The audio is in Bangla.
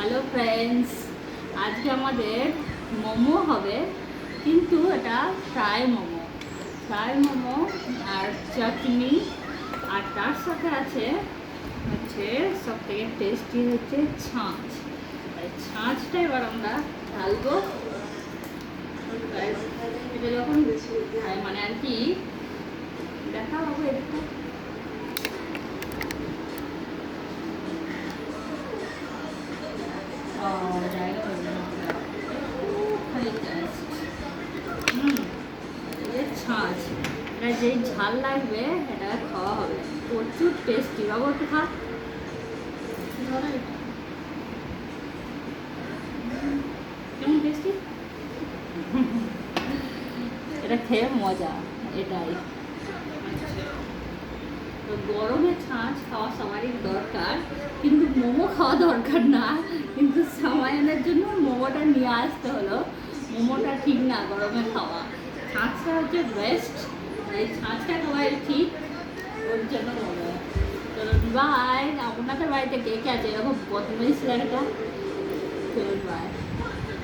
হ্যালো ফ্রেন্ডস, আজকে আমাদের মোমো হবে, কিন্তু এটা ফ্রাই মোমো আর চাটনি, আর তার সাথে আছে হচ্ছে সব থেকে টেস্টি হচ্ছে ছাঁচ। ছাঁচটা এবার আমরা ঢালবো। এটা যখন মানে আর কি দেখা হবে একটু ছাঁচ, এটা যেই ঝাল লাগবে এটা খাওয়া হবে, প্রচুর টেস্টি। বাবু একটু খা। কেমন টেস্টি, এটা খেয়ে মজা এটাই। তো গরমে ছাঁচ খাওয়া সবারই দরকার, কিন্তু মোমো খাওয়া দরকার না। কিন্তু সামায়নের জন্য মোমোটা নিয়ে আসতে হলো। মোমোটা ঠিক না গরমে খাওয়া, ছাঁচটা হচ্ছে বেস্ট। এই ছাঁচটা খাওয়াই ঠিক, ওর জন্য মোমো। চলুন বাই। আপনাদের বাড়িতে কে কে আছে এরকম বদমাইশ একটা? চলুন বাই।